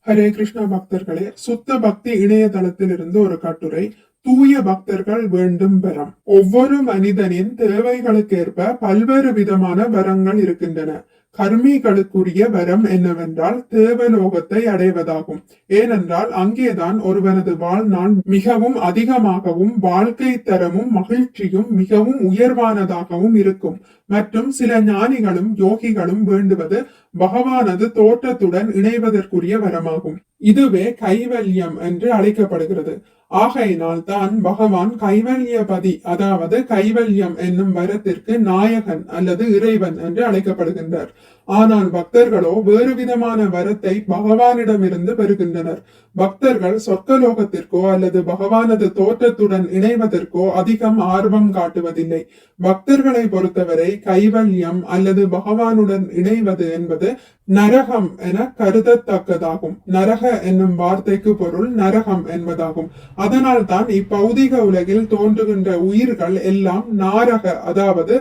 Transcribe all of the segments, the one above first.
ஹரே கிருஷ்ணா பக்தர்களே, சுத்த பக்தி இணையதளத்தில் இருந்து ஒரு கட்டுரை. தூய பக்தர்கள் வேண்டும் வரம். ஒவ்வொரு மனிதனின் தேவைகளுக்கேற்ப பல்வேறு விதமான வரங்கள் இருக்கின்றன. கர்மிகளுக்குரிய வரம் என்னவென்றால் தேவலோகத்தை அடைவதாகும். ஏனென்றால் அங்கேதான் ஒருவனது வாழ்நாள் மிகவும் அதிகமாகவும் வாழ்க்கை தரமும் மகிழ்ச்சியும் மிகவும் உயர்வானதாகவும் இருக்கும். மற்றும் சில ஞானிகளும் யோகிகளும் வேண்டுவது பகவானது தோற்றத்துடன் இணைவதற்குரிய வரமாகும். இதுவே கைவல்யம் என்று அழைக்கப்படுகிறது. ஆகையினால் தான் பகவான் கைவல்யபதி, அதாவது கைவல்யம் என்னும் வரத்திற்கு நாயகன் அல்லது இறைவன் என்று அழைக்கப்படுகின்றார். ஆனால் பக்தர்களோ வேறு விதமான வரத்தை பகவானிடமிருந்து பெறுகின்றனர். பக்தர்கள் சொர்க்கலோகத்திற்கோ அல்லது பகவானது தோற்றத்துடன் இணைவதற்கோ அதிகம் ஆர்வம் காட்டுவதில்லை. பக்தர்களை பொறுத்தவரை கைவல்யம் அல்லது பகவானுடன் இணைவது என்பது நரகம் என கருதத்தக்கதாகும். நரக என்னும் வார்த்தைக்கு பொருள் நரகம் என்பதாகும். அதனால் தான் இப்பௌதிக உலகில் தோன்றுகின்ற உயிர்கள் எல்லாம் நாரக, அதாவது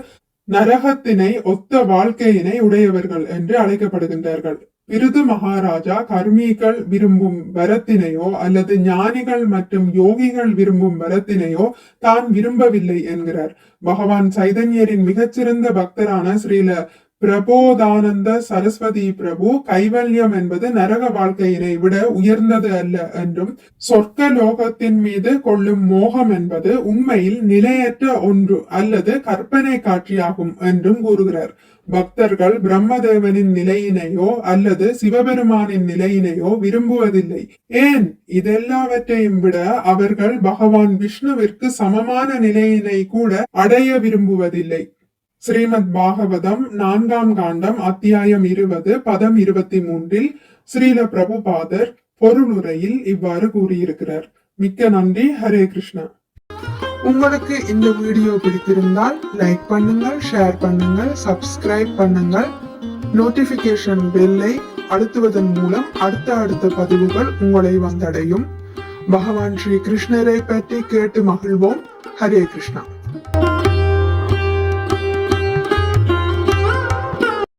நரகத்தினை ஒத்த வாழ்க்கையினை உடையவர்கள் என்று அழைக்கப்படுகின்றார்கள். பிருது மகாராஜா கர்மிகள் விரும்பும் வரத்தினையோ அல்லது ஞானிகள் மற்றும் யோகிகள் விரும்பும் வரத்தினையோ தான் விரும்பவில்லை என்கிறார். பகவான் சைதன்யரின் மிகச்சிறந்த பக்தரான ஸ்ரீல பிரபோதானந்த சரஸ்வதி பிரபு கைவல்யம் என்பது நரக வாழ்க்கையினை விட உயர்ந்தது அல்ல என்றும், சொர்க்க லோகத்தின் மீது கொள்ளும் மோகம் என்பது உண்மையில் நிலையற்ற ஒன்று அல்லது கற்பனை காட்சியாகும் என்றும் கூறுகிறார். பக்தர்கள் பிரம்மதேவனின் நிலையினையோ அல்லது சிவபெருமானின் நிலையினையோ விரும்புவதில்லை. ஏன்? இதெல்லாவற்றையும் விட அவர்கள் பகவான் விஷ்ணுவிற்கு சமமான நிலையினை கூட அடைய விரும்புவதில்லை. ஸ்ரீமத் பாகவதம் 4ஆம் காண்டம் அத்தியாயம் 20 பதம் 23 ஸ்ரீல பிரபுபாதர் பொருளுரையில் இவ்வாறு கூறியிருக்கிறார். மிக்க நன்றி. ஹரே கிருஷ்ணா. உங்களுக்கு இந்த வீடியோ பிடித்திருந்தால் லைக் பண்ணுங்கள், ஷேர் பண்ணுங்கள், சப்ஸ்கிரைப் பண்ணுங்கள். நோட்டிபிகேஷன் பெல்லை அழுத்துவதன் மூலம் அடுத்த பதிவுகள் உங்களை வந்தடையும். பகவான் ஸ்ரீ கிருஷ்ணரை பற்றி கேட்டு மகிழ்வோம். ஹரே கிருஷ்ணா.